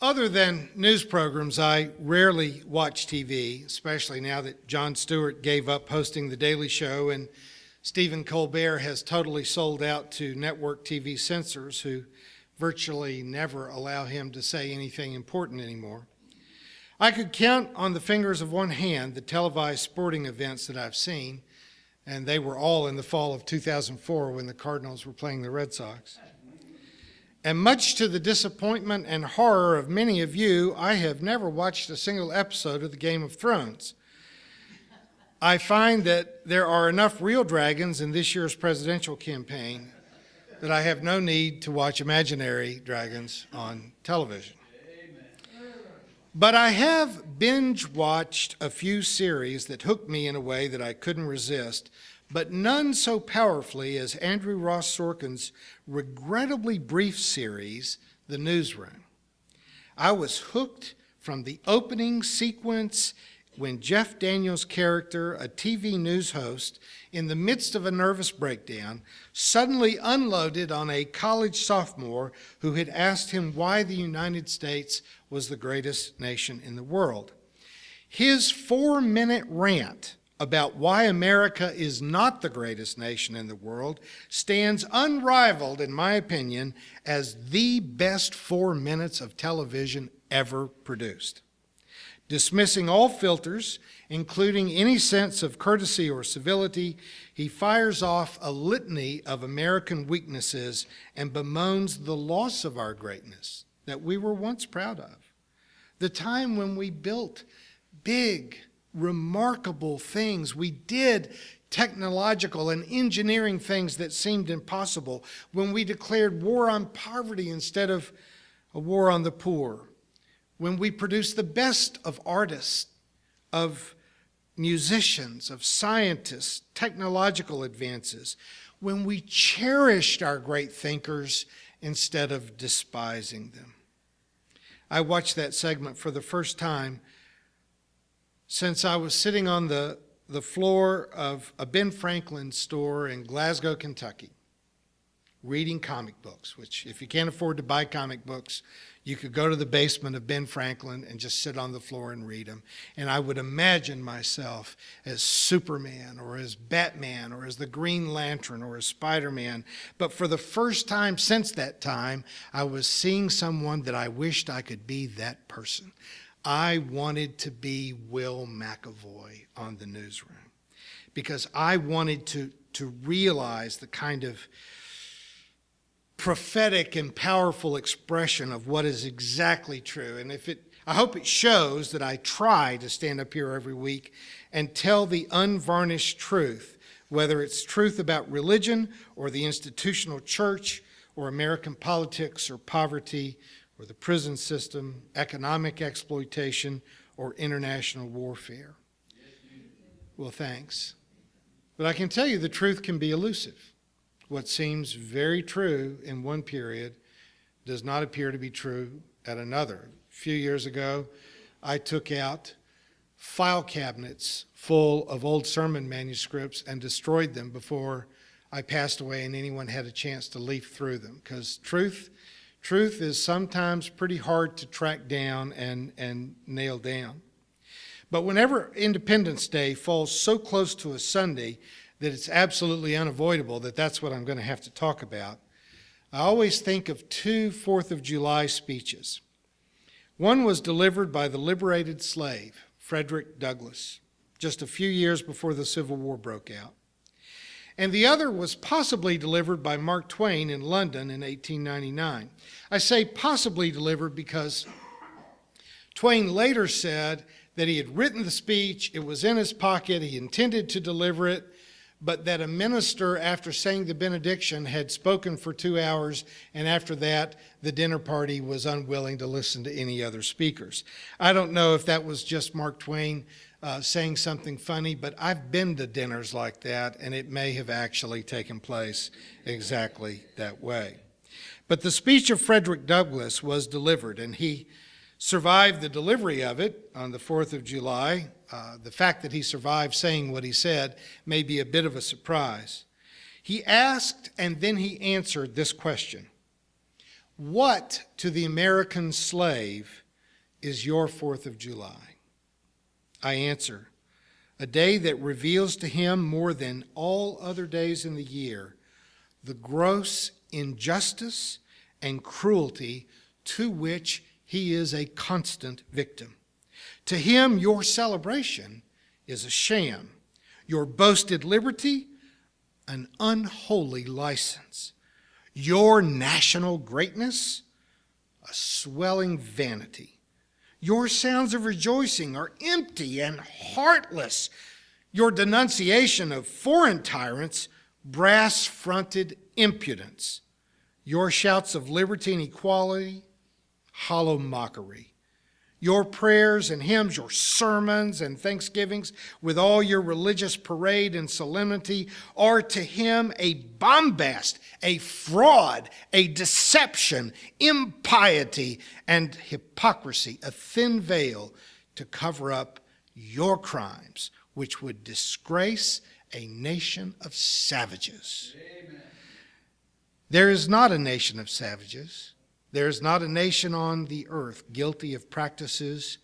Other than news programs, I rarely watch TV, especially now that Jon Stewart gave up hosting The Daily Show and Stephen Colbert has totally sold out to network TV censors who virtually never allow him to say anything important anymore. I could count on the fingers of one hand the televised sporting events that I've seen, and they were all in the fall of 2004 when the Cardinals were playing the Red Sox. And much to the disappointment and horror of many of you, I have never watched a single episode of the Game of Thrones. I find that there are enough real dragons in this year's presidential campaign that I have no need to watch imaginary dragons on television. But I have binge-watched a few series that hooked me in a way that I couldn't resist, but none so powerfully as Andrew Ross Sorkin's regrettably brief series, The Newsroom. I was hooked from the opening sequence when Jeff Daniels' character, a TV news host, in the midst of a nervous breakdown, suddenly unloaded on a college sophomore who had asked him why the United States was the greatest nation in the world. His 4-minute rant about why America is not the greatest nation in the world stands unrivaled, in my opinion, as the best 4 minutes of television ever produced. Dismissing all filters, including any sense of courtesy or civility, he fires off a litany of American weaknesses and bemoans the loss of our greatness that we were once proud of. The time when we built big, remarkable things. We did technological and engineering things that seemed impossible. When we declared war on poverty instead of a war on the poor. When we produced the best of artists, of musicians, of scientists, technological advances. When we cherished our great thinkers instead of despising them. I watched that segment for the first time since I was sitting on the floor of a Ben Franklin store in Glasgow, Kentucky, reading comic books, which if you can't afford to buy comic books, you could go to the basement of Ben Franklin and just sit on the floor and read them. And I would imagine myself as Superman or as Batman or as the Green Lantern or as Spider-Man. But for the first time since that time, I was seeing someone that I wished I could be that person. I wanted to be Will McAvoy on The Newsroom because I wanted to realize the kind of prophetic and powerful expression of what is exactly true. And I hope it shows that I try to stand up here every week and tell the unvarnished truth, whether it's truth about religion or the institutional church or American politics or poverty or the prison system, economic exploitation, or international warfare. Well, thanks. But I can tell you the truth can be elusive. What seems very true in one period does not appear to be true at another. A few years ago, I took out file cabinets full of old sermon manuscripts and destroyed them before I passed away and anyone had a chance to leaf through them, because truth is sometimes pretty hard to track down and nail down. But whenever Independence Day falls so close to a Sunday that it's absolutely unavoidable that that's what I'm going to have to talk about, I always think of 2 4th of July speeches. One was delivered by the liberated slave, Frederick Douglass, just a few years before the Civil War broke out. And the other was possibly delivered by Mark Twain in London in 1899. I say possibly delivered because Twain later said that he had written the speech, it was in his pocket, he intended to deliver it, but that a minister, after saying the benediction, had spoken for 2 hours, and after that, the dinner party was unwilling to listen to any other speakers. I don't know if that was just Mark Twain saying something funny, but I've been to dinners like that, and it may have actually taken place exactly that way. But the speech of Frederick Douglass was delivered, and he survived the delivery of it on the 4th of July. The fact that he survived saying what he said may be a bit of a surprise. He asked and then he answered this question: What to the American slave is your 4th of July? I answer, a day that reveals to him more than all other days in the year the gross injustice and cruelty to which he is a constant victim. To him, your celebration is a sham, your boasted liberty, an unholy license, your national greatness, a swelling vanity. Your sounds of rejoicing are empty and heartless. Your denunciation of foreign tyrants, brass-fronted impudence. Your shouts of liberty and equality, hollow mockery. Your prayers and hymns, your sermons and thanksgivings, with all your religious parade and solemnity, are to him a bombast, a fraud, a deception, impiety, and hypocrisy, a thin veil to cover up your crimes, which would disgrace a nation of savages. Amen. There is not a nation of savages. There is not a nation on the earth guilty of practices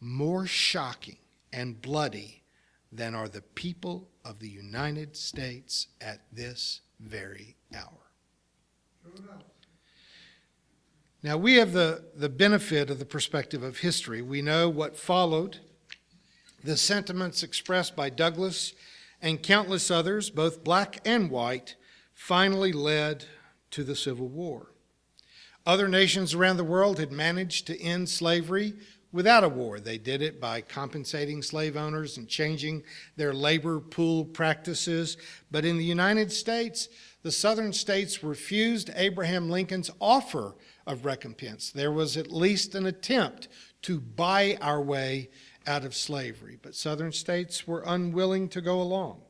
more shocking and bloody than are the people of the United States at this very hour. Now, we have the benefit of the perspective of history. We know what followed. The sentiments expressed by Douglass and countless others, both black and white, finally led to the Civil War. Other nations around the world had managed to end slavery without a war. They did it by compensating slave owners and changing their labor pool practices. But in the United States, the southern states refused Abraham Lincoln's offer of recompense. There was at least an attempt to buy our way out of slavery, but southern states were unwilling to go along.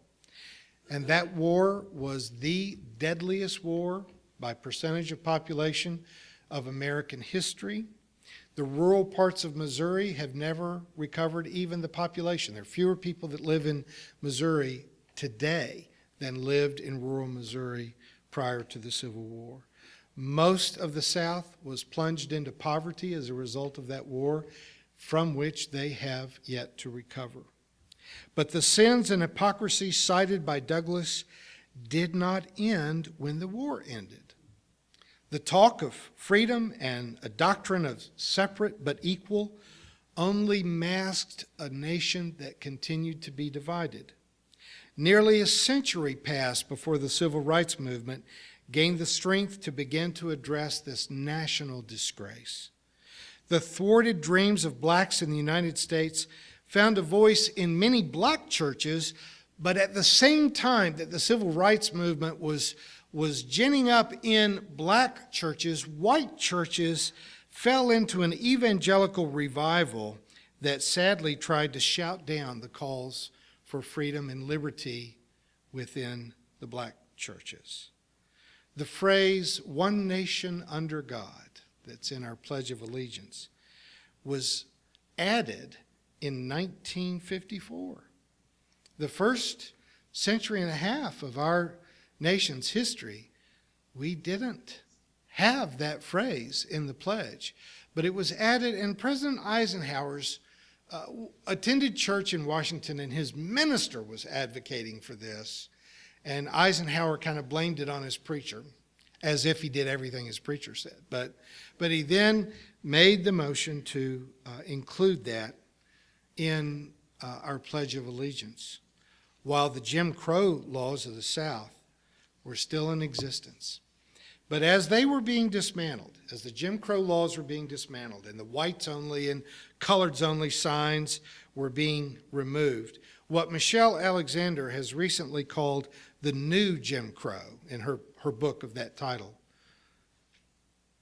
And that war was the deadliest war by percentage of population of American history. The rural parts of Missouri have never recovered even the population. There are fewer people that live in Missouri today than lived in rural Missouri prior to the Civil War. Most of the South was plunged into poverty as a result of that war, from which they have yet to recover. But the sins and hypocrisy cited by Douglass did not end when the war ended. The talk of freedom and a doctrine of separate but equal only masked a nation that continued to be divided. Nearly a century passed before the Civil Rights Movement gained the strength to begin to address this national disgrace. The thwarted dreams of blacks in the United States found a voice in many black churches, but at the same time that the Civil Rights Movement was ginning up in black churches, white churches fell into an evangelical revival that sadly tried to shout down the calls for freedom and liberty within the black churches. The phrase, "one nation under God," that's in our Pledge of Allegiance, was added in 1954. The first century and a half of our nation's history, we didn't have that phrase in the pledge, but it was added, and President Eisenhower's attended church in Washington, and his minister was advocating for this, and Eisenhower kind of blamed it on his preacher, as if he did everything his preacher said. But he then made the motion to include that in our Pledge of Allegiance, while the Jim Crow laws of the South were still in existence. But as they were being dismantled, as the Jim Crow laws were being dismantled and the whites only and coloreds only signs were being removed, what Michelle Alexander has recently called the new Jim Crow in her book of that title,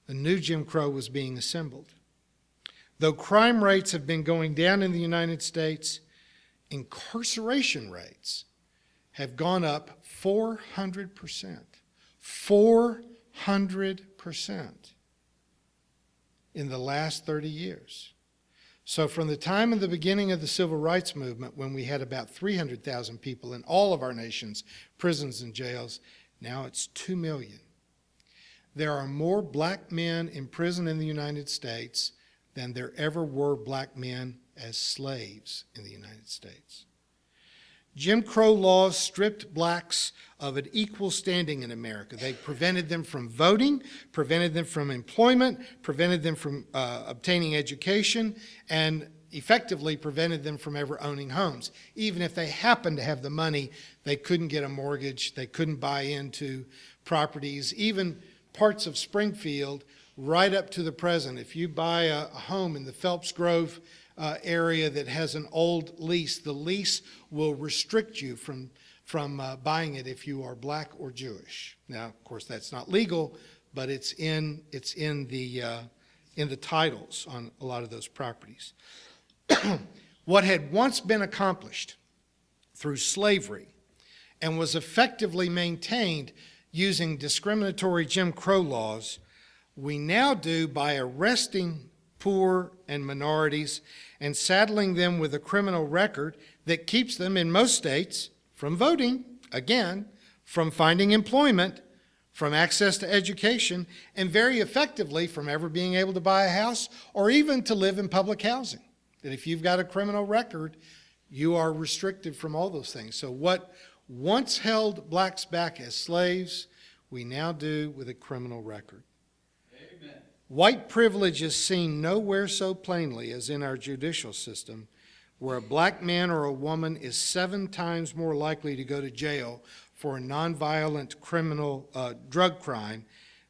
a new Jim Crow was being assembled. Though crime rates have been going down in the United States, incarceration rates have gone up 400%. 400% in the last 30 years. So from the time of the beginning of the Civil Rights Movement, when we had about 300,000 people in all of our nation's prisons and jails, now it's 2 million. There are more black men in prison in the United States than there ever were black men as slaves in the United States. Jim Crow laws stripped blacks of an equal standing in America. They prevented them from voting, prevented them from employment, prevented them from obtaining education, and effectively prevented them from ever owning homes. Even if they happened to have the money, they couldn't get a mortgage, they couldn't buy into properties. Even parts of Springfield, right up to the present, if you buy a home in the Phelps Grove area that has an old lease, the lease will restrict you from buying it if you are black or Jewish. Now, of course, that's not legal, but it's in the titles on a lot of those properties. What had once been accomplished through slavery and was effectively maintained using discriminatory Jim Crow laws, we now do by arresting poor and minorities and saddling them with a criminal record that keeps them, in most states, from voting, again, from finding employment, from access to education, and very effectively from ever being able to buy a house or even to live in public housing. That if you've got a criminal record, you are restricted from all those things. So what once held blacks back as slaves, we now do with a criminal record. Amen. White privilege is seen nowhere so plainly as in our judicial system, where a black man or a woman is 7 times more likely to go to jail for a nonviolent criminal drug crime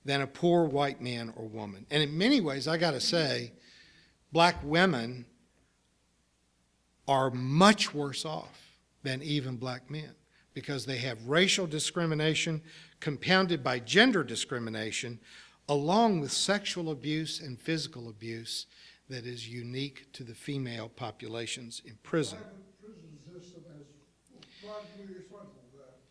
than a poor white man or woman. And in many ways, I got to say, black women are much worse off than even black men because they have racial discrimination compounded by gender discrimination, along with sexual abuse and physical abuse that is unique to the female populations in prison.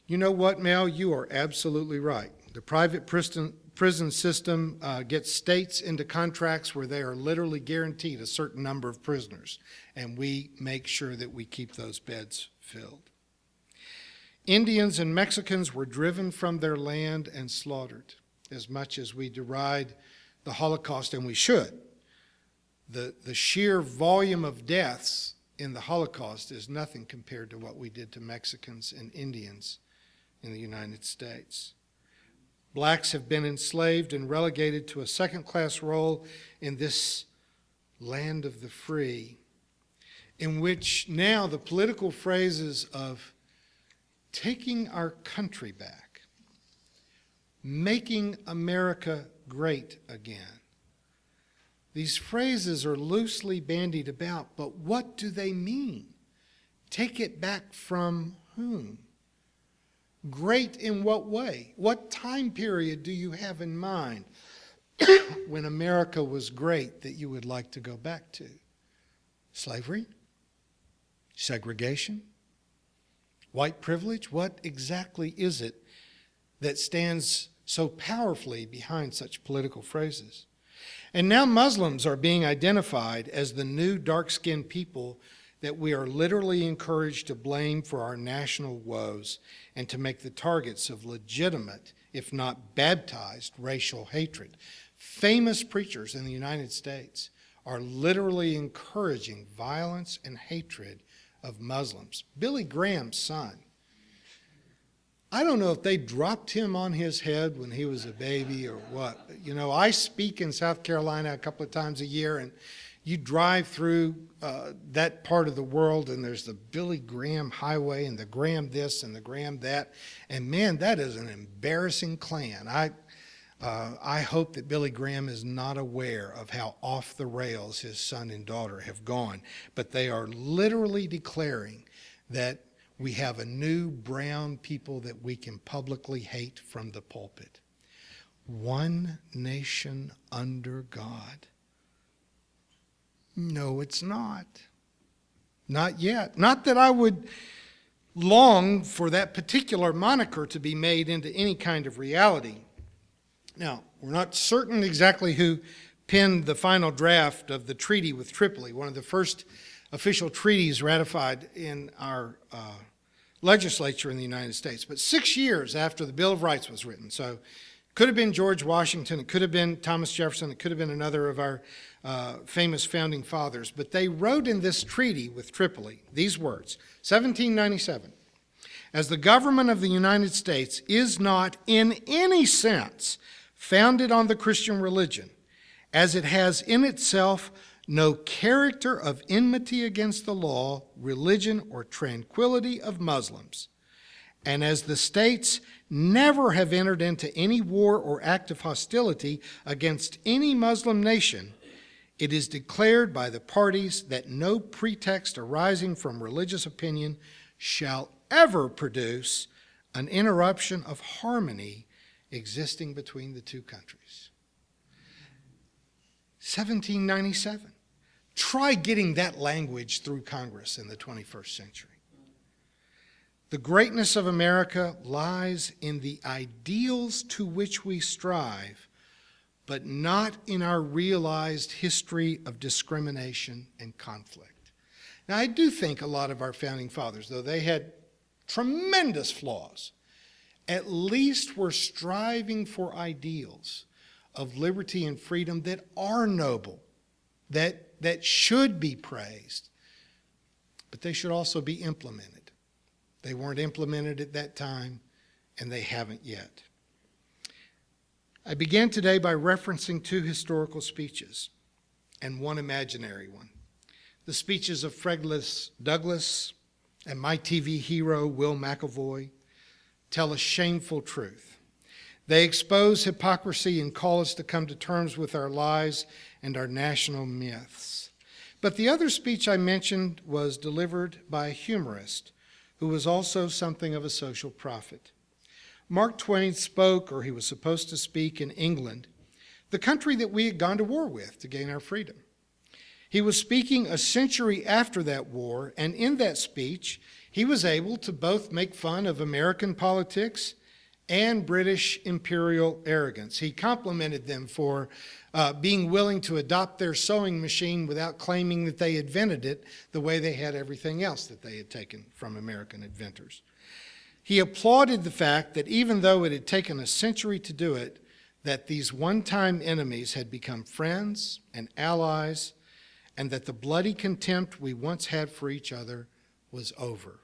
You know what, Mel? You are absolutely right. The private prison system gets states into contracts where they are literally guaranteed a certain number of prisoners, and we make sure that we keep those beds filled. Indians and Mexicans were driven from their land and slaughtered. As much as we deride the Holocaust, and we should, the sheer volume of deaths in the Holocaust is nothing compared to what we did to Mexicans and Indians in the United States. Blacks have been enslaved and relegated to a second-class role in this land of the free, in which now the political phrases of taking our country back, making America great again, these phrases are loosely bandied about, but what do they mean? Take it back from whom? Great in what way? What time period do you have in mind when America was great that you would like to go back to? Slavery? Segregation? White privilege? What exactly is it that stands so powerfully behind such political phrases? And now Muslims are being identified as the new dark-skinned people that we are literally encouraged to blame for our national woes and to make the targets of legitimate, if not baptized, racial hatred. Famous preachers in the United States are literally encouraging violence and hatred of Muslims. Billy Graham's son, I don't know if they dropped him on his head when he was a baby or what. You know, I speak in South Carolina a couple of times a year, and you drive through that part of the world, and there's the Billy Graham Highway and the Graham this and the Graham that. And man, that is an embarrassing clan. I hope that Billy Graham is not aware of how off the rails his son and daughter have gone. But they are literally declaring that we have a new brown people that we can publicly hate from the pulpit. One nation under God. No, it's not. Not yet. Not that I would long for that particular moniker to be made into any kind of reality. Now, we're not certain exactly who penned the final draft of the treaty with Tripoli, one of the first official treaties ratified in our legislature in the United States. But 6 years after the Bill of Rights was written, so Could have been George Washington, it could have been Thomas Jefferson, it could have been another of our famous founding fathers. But they wrote in this treaty with Tripoli these words, 1797, "As the government of the United States is not in any sense founded on the Christian religion, as it has in itself no character of enmity against the law, religion, or tranquility of Muslims, and as the states never have entered into any war or act of hostility against any Muslim nation, it is declared by the parties that no pretext arising from religious opinion shall ever produce an interruption of harmony existing between the two countries." 1797. Try getting that language through Congress in the 21st century. The greatness of America lies in the ideals to which we strive, but not in our realized history of discrimination and conflict. Now, I do think a lot of our founding fathers, though they had tremendous flaws, at least were striving for ideals of liberty and freedom that are noble, that should be praised, but they should also be implemented. They weren't implemented at that time, and they haven't yet. I began today by referencing two historical speeches and one imaginary one. The speeches of Frederick Douglass and my TV hero, Will McAvoy, tell a shameful truth. They expose hypocrisy and call us to come to terms with our lies and our national myths. But the other speech I mentioned was delivered by a humorist who was also something of a social prophet. Mark Twain spoke, or he was supposed to speak, in England, the country that we had gone to war with to gain our freedom. He was speaking a century after that war, and in that speech, he was able to both make fun of American politics and British imperial arrogance. He complimented them for being willing to adopt their sewing machine without claiming that they invented it the way they had everything else that they had taken from American inventors. He applauded the fact that even though it had taken a century to do it, that these one-time enemies had become friends and allies, and that the bloody contempt we once had for each other was over.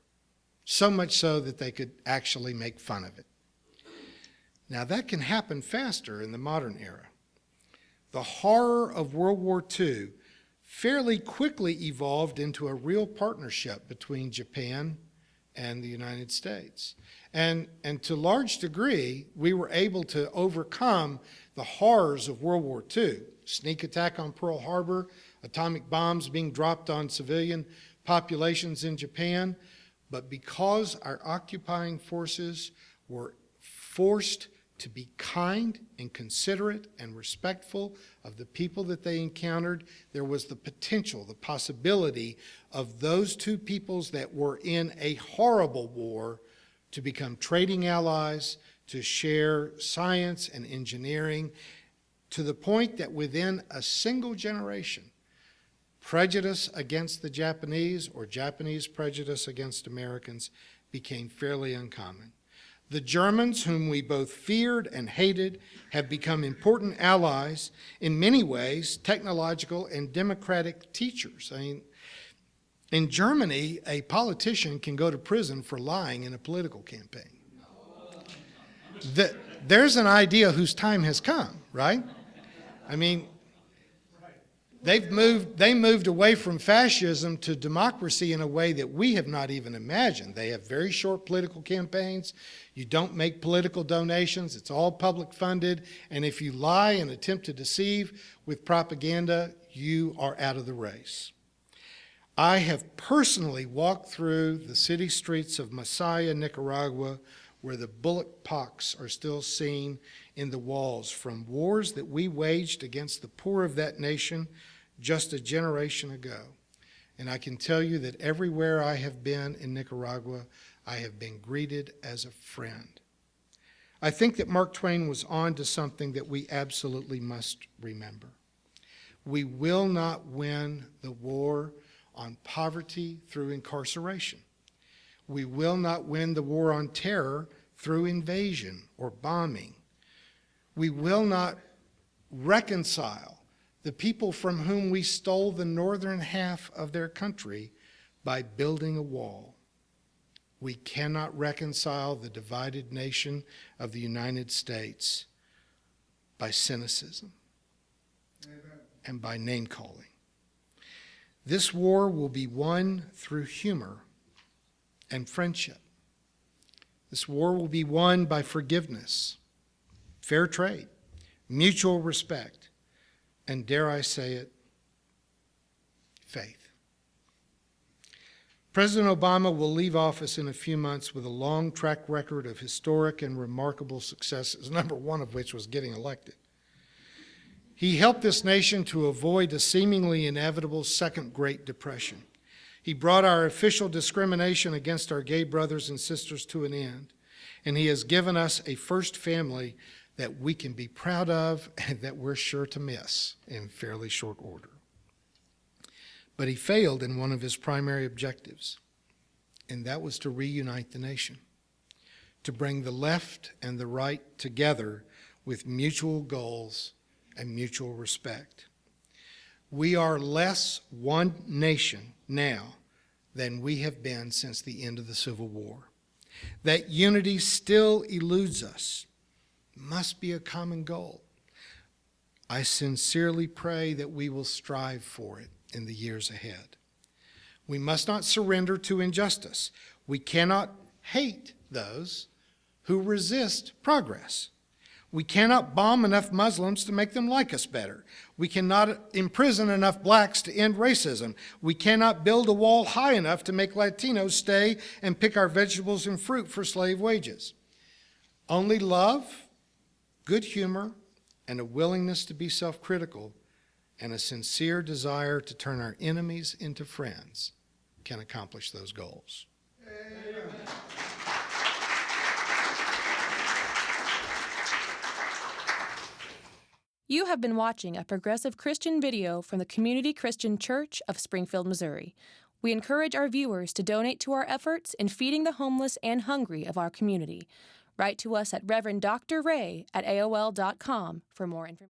So much so that they could actually make fun of it. Now that can happen faster in the modern era. The horror of World War II fairly quickly evolved into a real partnership between Japan and the United States. And to a large degree, we were able to overcome the horrors of World War II. Sneak attack on Pearl Harbor, atomic bombs being dropped on civilian populations in Japan. But because our occupying forces were forced to be kind and considerate and respectful of the people that they encountered, there was the potential, the possibility of those two peoples that were in a horrible war to become trading allies, to share science and engineering, to the point that within a single generation, prejudice against the Japanese or Japanese prejudice against Americans became fairly uncommon. The Germans, whom we both feared and hated, have become important allies, in many ways, technological and democratic teachers. I mean, in Germany, a politician can go to prison for lying in a political campaign. There's an idea whose time has come, right? I mean, they moved away from fascism to democracy in a way that we have not even imagined. They have very short political campaigns. You don't make political donations. It's all public funded. And if you lie and attempt to deceive with propaganda, you are out of the race. I have personally walked through the city streets of Masaya, Nicaragua, where the bullet pox are still seen in the walls from wars that we waged against the poor of that nation just a generation ago. And I can tell you that everywhere I have been in Nicaragua, I have been greeted as a friend. I think that Mark Twain was on to something that we absolutely must remember. We will not win the war on poverty through incarceration. We will not win the war on terror through invasion or bombing. We will not reconcile the people from whom we stole the northern half of their country by building a wall. We cannot reconcile the divided nation of the United States by cynicism and by name-calling. This war will be won through humor and friendship. This war will be won by forgiveness, fair trade, mutual respect, and dare I say it, faith. President Obama will leave office in a few months with a long track record of historic and remarkable successes, number one of which was getting elected. He helped this nation to avoid a seemingly inevitable second Great Depression. He brought our official discrimination against our gay brothers and sisters to an end, and he has given us a first family that we can be proud of and that we're sure to miss in fairly short order. But he failed in one of his primary objectives, and that was to reunite the nation, to bring the left and the right together with mutual goals and mutual respect. We are less one nation now than we have been since the end of the Civil War. That unity still eludes us must be a common goal. I sincerely pray that we will strive for it in the years ahead. We must not surrender to injustice. We cannot hate those who resist progress. We cannot bomb enough Muslims to make them like us better. We cannot imprison enough blacks to end racism. We cannot build a wall high enough to make Latinos stay and pick our vegetables and fruit for slave wages. Only love, good humor, and a willingness to be self-critical and a sincere desire to turn our enemies into friends can accomplish those goals. Amen. You have been watching a progressive Christian video from the Community Christian Church of Springfield, Missouri. We encourage our viewers to donate to our efforts in feeding the homeless and hungry of our community. Write to us at Reverend Dr. Ray at AOL.com for more information.